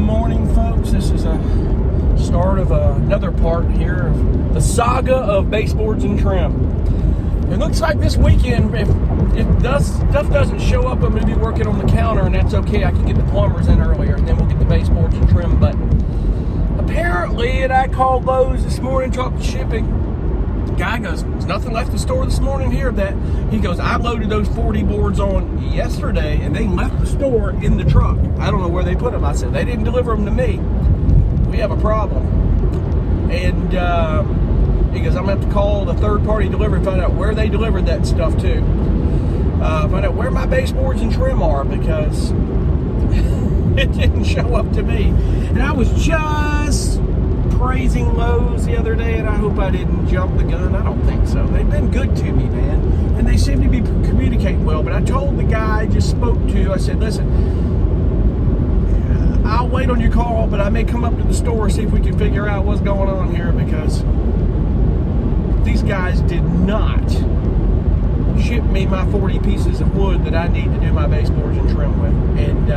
morning, folks. This is a start of another part here of the saga of baseboards and trim. It looks like this weekend, if stuff doesn't show up, I'm going to be working on the counter, and that's okay. I can get the plumbers in earlier, and then we'll get the baseboards and trim. But apparently, and I called Lowe's this morning, dropped the shipping. Guy goes, there's nothing left to store this morning here. That he goes, I loaded those 40 boards on yesterday and they left the store in the truck. I don't know where they put them. I said, they didn't deliver them to me. We have a problem. And he goes, I'm gonna have to call the third-party delivery and find out where they delivered that stuff to. Find out where my baseboards and trim are, because it didn't show up to me. And I was just praising Lowe's the other day, and I hope I didn't jump the gun. I don't think so. They've been good to me, man, and they seem to be communicating well. But I told the guy I just spoke to, I said, listen, I'll wait on your call, but I may come up to the store, see if we can figure out what's going on here, because these guys did not ship me my 40 pieces of wood that I need to do my baseboards and trim with. And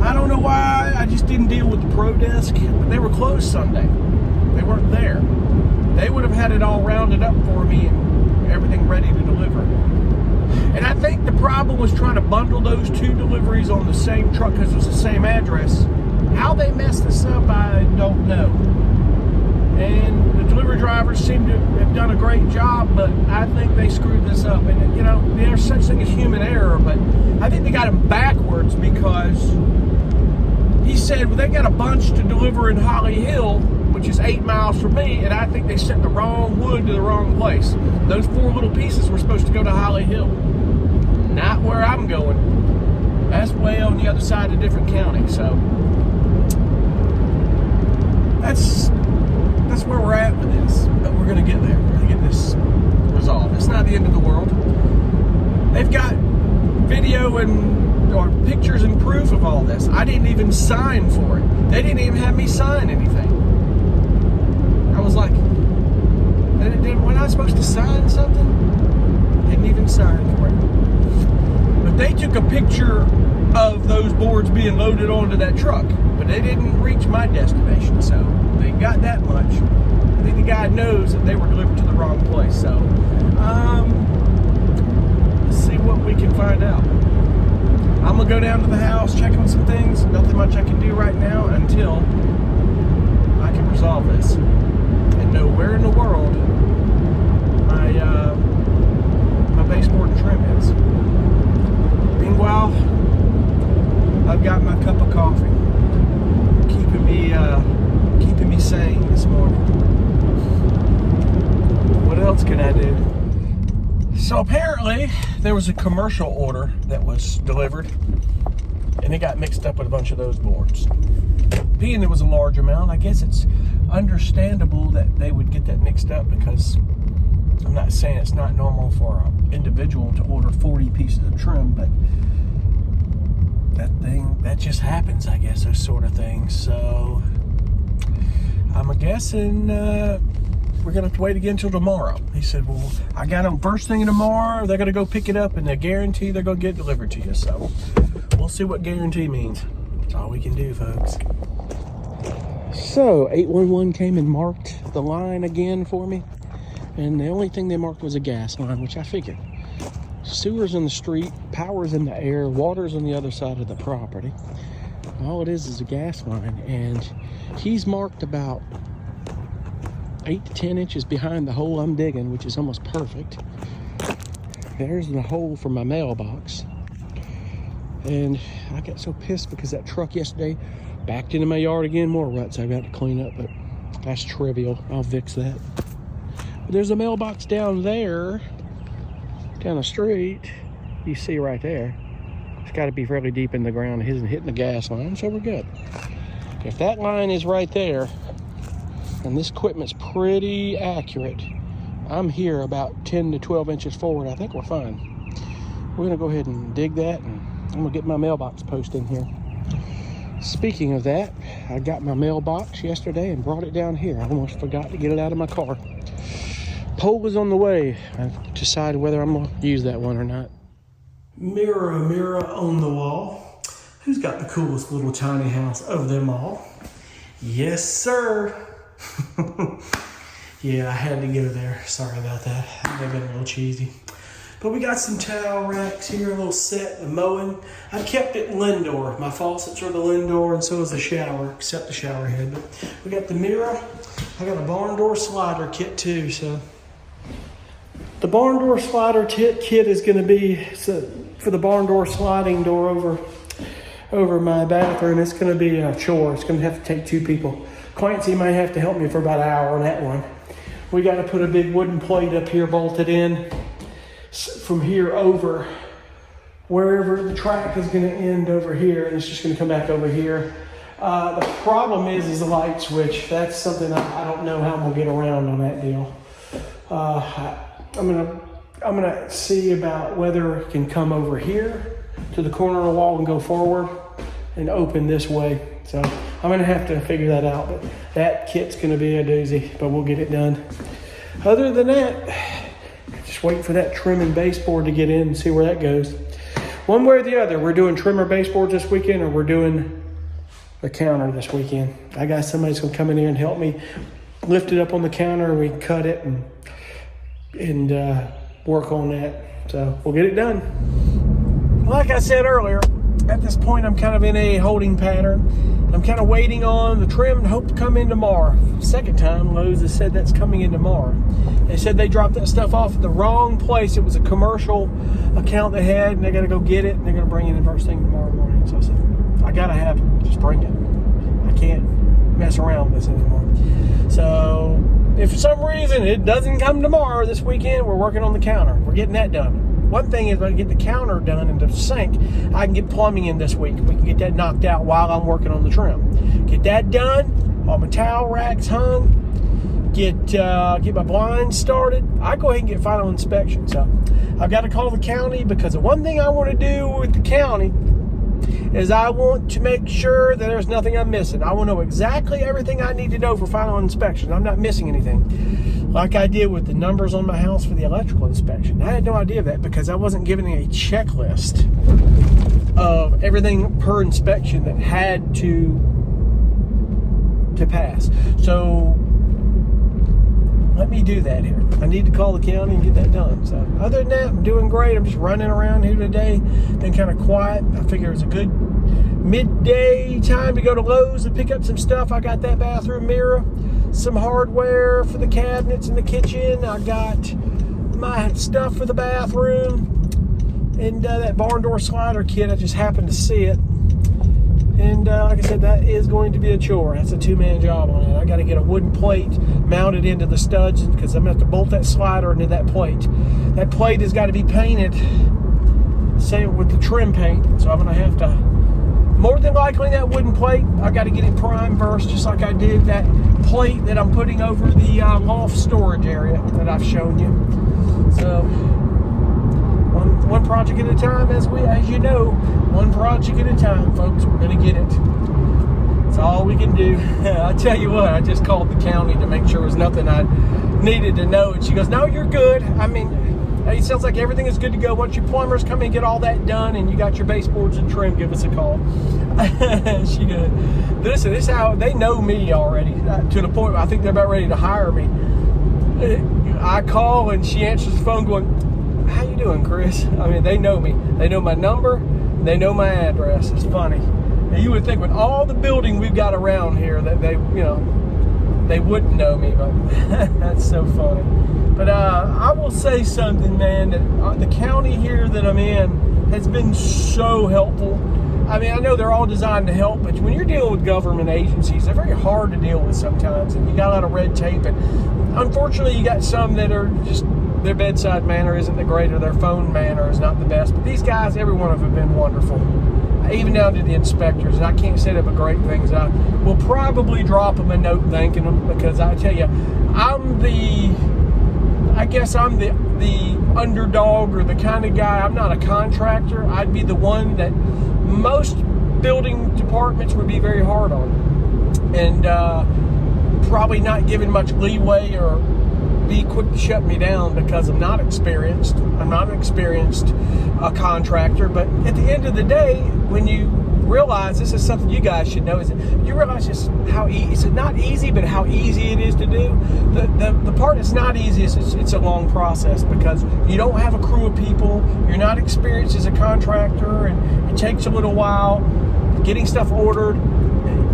I don't know why I just didn't deal with the Pro Desk, but they were closed Sunday. They weren't there. They would have had it all rounded up for me and everything ready to deliver. And I think the problem was trying to bundle those two deliveries on the same truck because it was the same address. How they messed this up, I don't know. And the delivery drivers seem to have done a great job, but I think they screwed this up. And, you know, there's such thing as human error, but I think they got them backwards, because he said, well, they got a bunch to deliver in Holly Hill, which is 8 miles from me, and I think they sent the wrong wood to the wrong place. Those 4 little pieces were supposed to go to Holly Hill, not where I'm going. That's way on the other side of a different county. So that's where we're at with this. But we're going to get there. We're going to get this resolved. It's not the end of the world. They've got video or pictures and proof of all this. I didn't even sign for it. They didn't even have me sign anything. I was like, wasn't I supposed to sign something? Didn't even sign for it. But they took a picture of those boards being loaded onto that truck, but they didn't reach my destination, so they got that much. I think the guy knows that they were delivered to the wrong place, so let's see what we can find out. I'm gonna go down to the house, check on some things. Nothing much I can do right now until I can resolve this and know where in the world my baseboard and trim is. Meanwhile, I've got my cup of coffee, keeping me sane this morning. What else can I do? So apparently there was a commercial order that was delivered, and it got mixed up with a bunch of those boards. Being it was a large amount, I guess it's understandable that they would get that mixed up, because I'm not saying it's not normal for an individual to order 40 pieces of trim, but that just happens, I guess, those sort of things. So I'm guessing we're gonna have to wait again until tomorrow. He said, well, I got them first thing tomorrow. They're gonna go pick it up, and they guarantee they're gonna get delivered to you. So we'll see what guarantee means. That's all we can do, folks. So 811 came and marked the line again for me, and the only thing they marked was a gas line, which I figured. Sewer's in the street, power's in the air, water's on the other side of the property. All it is a gas line, and he's marked about 8 to 10 inches behind the hole I'm digging, which is almost perfect. There's the hole for my mailbox. And I got so pissed because that truck yesterday backed into my yard again. More ruts I've got to clean up, but that's trivial. I'll fix that. But there's a mailbox down there, down the street. You see right there. It's got to be fairly deep in the ground. It isn't hitting the gas line, so we're good. If that line is right there, and this equipment's pretty accurate, I'm here about 10 to 12 inches forward, I think we're fine. We're gonna go ahead and dig that, and I'm gonna get my mailbox post in here. Speaking of that, I got my mailbox yesterday and brought it down here. I almost forgot to get it out of my car. Pole is on the way. I've decided whether I'm gonna use that one or not. Mirror, mirror on the wall, Who's got the coolest little tiny house of them all? Yes, sir. Yeah, I had to go there. Sorry about that. That may have been a little cheesy. But we got some towel racks here, a little set, the mowing. I kept it Lindor. My faucets are the Lindor, and so is the shower, except the shower head. But we got the mirror. I got a barn door slider kit too. So the barn door slider kit is going to be for the barn door sliding door over my bathroom. It's going to be a chore. It's going to have to take 2 people. Clancy might have to help me for about an hour on that one. We got to put a big wooden plate up here bolted in from here over wherever the track is going to end over here, and it's just going to come back over here. The problem is the light switch. That's something I don't know how I'm going to get around on that deal. I'm gonna see about whether it can come over here to the corner of the wall and go forward and open this way. So I'm gonna have to figure that out, but that kit's gonna be a doozy, but we'll get it done. Other than that, just waiting for that trim and baseboard to get in and see where that goes. One way or the other, we're doing trim or baseboards this weekend, or we're doing the counter this weekend. I got somebody's gonna come in here and help me lift it up on the counter, and we can cut it and work on that. So we'll get it done. Like I said earlier, at this point I'm kind of in a holding pattern. I'm kind of waiting on the trim and hope to come in tomorrow. Second time Lowe's has said that's coming in tomorrow. They said they dropped that stuff off at the wrong place. It was a commercial account they had, and they got to go get it, and they're going to bring it in first thing tomorrow morning. So I said, I got to have it. Just bring it. I can't mess around with this anymore. So if for some reason it doesn't come tomorrow, this weekend, we're working on the counter. We're getting that done. One thing is, when I get the counter done in the sink, I can get plumbing in this week. We can get that knocked out while I'm working on the trim. Get that done, all my towel racks hung, get my blinds started. I go ahead and get final inspection. So I've got to call the county, because the one thing I want to do with the county is I want to make sure that there's nothing I'm missing. I want to know exactly everything I need to know for final inspection. I'm not missing anything. Like I did with the numbers on my house for the electrical inspection. I had no idea of that, because I wasn't given a checklist of everything per inspection that had to pass. So let me do that here. I need to call the county and get that done. So other than that, I'm doing great. I'm just running around here today. Been kind of quiet. I figure it's a good midday time to go to Lowe's and pick up some stuff. I got that bathroom mirror, some hardware for the cabinets in the kitchen. I got my stuff for the bathroom, and that barn door slider kit. I just happened to see it. And like I said, that is going to be a chore. That's a 2-man job on it. I got to get a wooden plate mounted into the studs, because I'm going to have to bolt that slider into that plate. That plate has got to be painted, same with the trim paint. So I'm going to have to, more than likely, that wooden plate, I got to get it primed first, just like I did that plate that I'm putting over the loft storage area that I've shown you. So one project at a time, as you know, one project at a time, folks. We're going to get it. That's all we can do. I tell you what, I just called the county to make sure there was nothing I needed to know, and she goes, no, you're good. I mean, it sounds like everything is good to go. Once your plumbers come in and get all that done and you got your baseboards and trim, give us a call. She goes, this is how they know me already, to the point where I think they're about ready to hire me. I call and she answers the phone going, how you doing, Chris? I mean, they know me. They know my number. They know my address. It's funny. And you would think with all the building we've got around here that they wouldn't know me, but that's so funny. But I will say something, man, that the county here that I'm in has been so helpful. I mean, I know they're all designed to help, but when you're dealing with government agencies, they're very hard to deal with sometimes, and you got a lot of red tape. And unfortunately, you got some that are just, their bedside manner isn't the great, or their phone manner is not the best. But these guys, every one of them have been wonderful, even down to the inspectors. And I can't say that but great things. I will probably drop them a note thanking them, because I tell you, I guess I'm the underdog, or the kind of guy. I'm not a contractor. I'd be the one that most building departments would be very hard on, and probably not giving much leeway, or be quick to shut me down, because I'm not experienced. I'm not an experienced contractor. But at the end of the day, when you realize, this is something you guys should know, is that you realize just how it's not easy, but how easy it is to do. The part that's not easy is it's a long process, because you don't have a crew of people, you're not experienced as a contractor, and it takes a little while getting stuff ordered.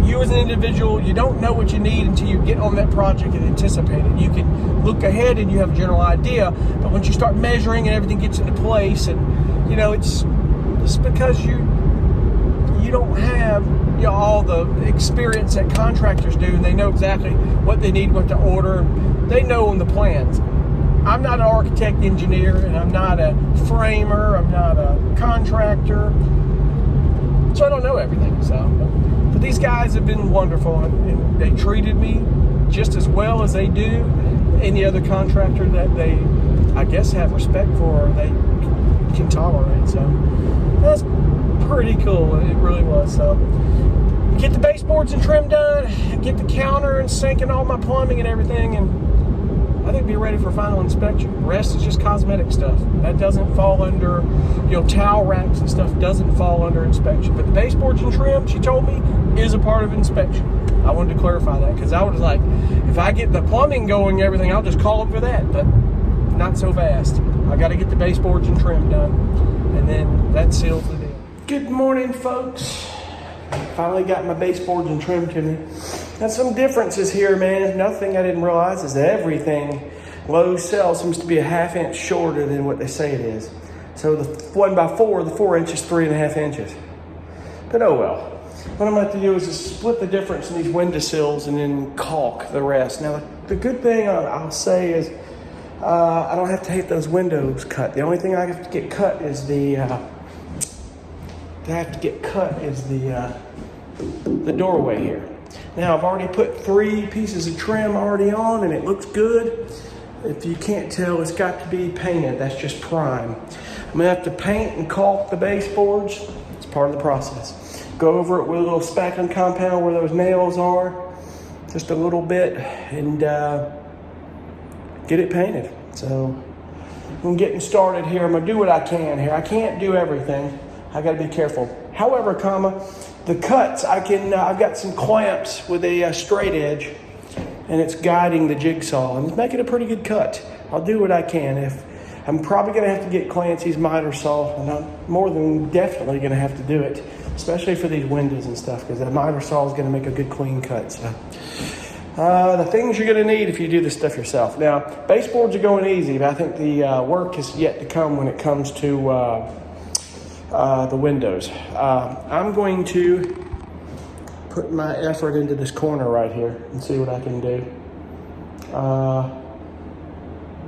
You as an individual, you don't know what you need until you get on that project and anticipate it. You can look ahead and you have a general idea, but once you start measuring and everything gets into place, and it's because you don't have all the experience that contractors do, and they know exactly what they need, what to order. They know on the plans. I'm not an architect engineer, and I'm not a framer, I'm not a contractor, so I don't know everything. But these guys have been wonderful, and they treated me just as well as they do any other contractor that they, I guess, have respect for, or they can tolerate. So that's pretty cool. It really was. So get the baseboards and trim done, get the counter and sink and all my plumbing and everything, and I think be ready for final inspection. The rest is just cosmetic stuff. That doesn't fall under, towel racks and stuff doesn't fall under inspection. But the baseboards and trim, she told me, is a part of inspection. I wanted to clarify that, because I was like, if I get the plumbing going and everything, I'll just call them for that. But not so fast. I got to get the baseboards and trim done, and then that seals the deal. Good morning, folks. Finally got my baseboards and trim to me. Got some differences here, man. Nothing I didn't realize is that everything Lowe's sells seems to be a 1/2 inch shorter than what they say it is. So the 1x4, the 4 inches, 3.5 inches. But oh well. What I'm going to have to do is just split the difference in these windowsills and then caulk the rest. Now, the good thing I'll say is I don't have to have those windows cut. The only thing I have to get cut is the doorway here. Now, I've already put 3 pieces of trim already on, and it looks good. If you can't tell, it's got to be painted. That's just prime. I'm gonna have to paint and caulk the baseboards. It's part of the process. Go over it with a little spackling compound where those nails are, just a little bit, and get it painted. So I'm getting started here. I'm gonna do what I can here. I can't do everything. I gotta be careful. However, the cuts, I've got some clamps with a straight edge, and it's guiding the jigsaw, and it's making a pretty good cut. I'll do what I can. I'm probably gonna have to get Clancy's miter saw, and I'm more than definitely gonna have to do it, especially for these windows and stuff, because that miter saw is gonna make a good clean cut. So the things you're gonna need if you do this stuff yourself. Now, baseboards are going easy, but I think the work is yet to come when it comes to the windows. I'm going to put my effort into this corner right here and see what I can do.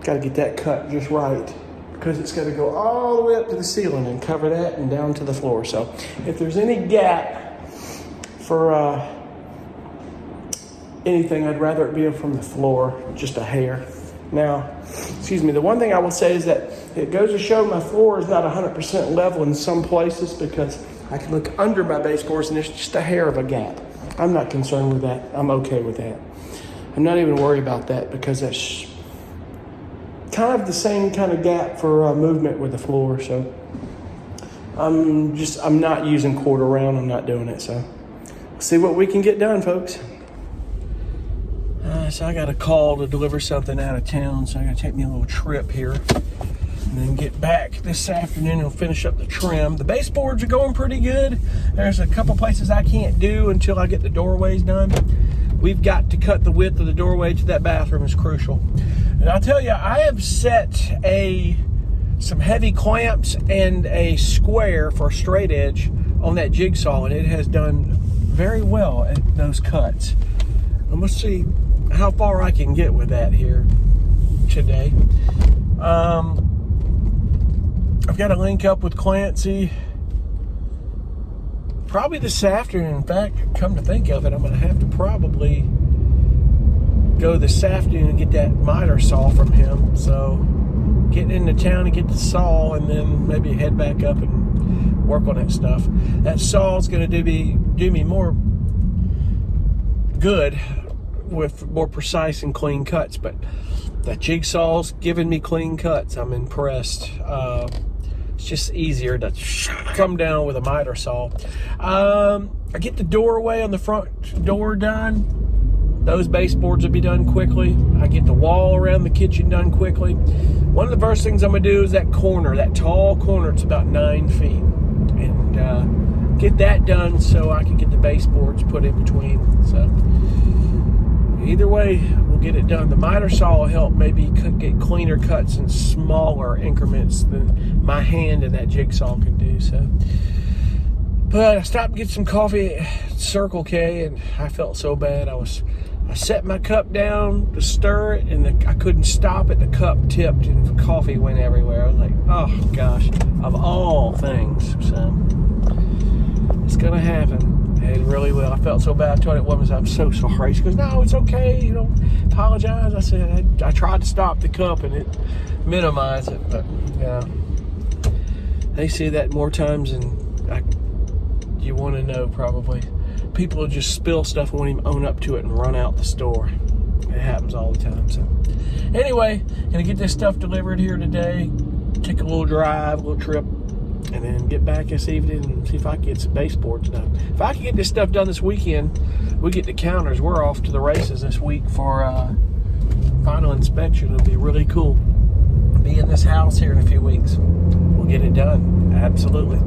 Got to get that cut just right, because it's got to go all the way up to the ceiling and cover that and down to the floor. So if there's any gap for anything, I'd rather it be from the floor, just a hair. Now, the one thing I will say is that it goes to show my floor is not 100% level in some places, because I can look under my baseboards and there's just a hair of a gap. I'm not concerned with that. I'm okay with that. I'm not even worried about that, because that's kind of the same kind of gap for movement with the floor. So I'm not using quarter round. I'm not doing it. So we'll see what we can get done, folks. So I got a call to deliver something out of town, so I got to take me a little trip here and then get back this afternoon and finish up the trim. The baseboards are going pretty good. There's a couple places I can't do until I get the doorways done. We've got to cut the width of the doorway to that bathroom is crucial. And I'll tell you, I have set some heavy clamps and a square for a straight edge on that jigsaw, and it has done very well at those cuts. I'm gonna see how far I can get with that here today. I've got to link up with Clancy probably this afternoon. In fact, come to think of it, I'm going to have to probably go this afternoon and get that miter saw from him. So getting into town and get the saw, and then maybe head back up and work on that stuff. That saw is going to do me more good with more precise and clean cuts, but that jigsaw's giving me clean cuts. I'm impressed. It's just easier to come down with a miter saw. I get the doorway on the front door done. Those baseboards will be done quickly. I get the wall around the kitchen done quickly. One of the first things I'm going to do is that corner, that tall corner. It's about 9 feet. And get that done so I can get the baseboards put in between. So either way, we'll get it done. The miter saw will help maybe get cleaner cuts in smaller increments than my hand and that jigsaw can do. So, but I stopped to get some coffee at Circle K, and I felt so bad. I set my cup down to stir it, and I couldn't stop it. The cup tipped, and coffee went everywhere. I was like, oh gosh, of all things. So it's gonna happen. It really will. I felt so bad. I told that woman, I'm so sorry. She goes, no, it's okay. You know, apologize. I said, I tried to stop the cup and it minimized it. But, yeah, they say that more times than you want to know, probably. People will just spill stuff and won't even own up to it and run out the store. It happens all the time. So, anyway, gonna get this stuff delivered here today. Take a little drive, a little trip, and then get back this evening and see if I can get some baseboards done. If I can get this stuff done this weekend, we get the counters. We're off to the races this week for final inspection. It'll be really cool. Be in this house here in a few weeks. We'll get it done. Absolutely.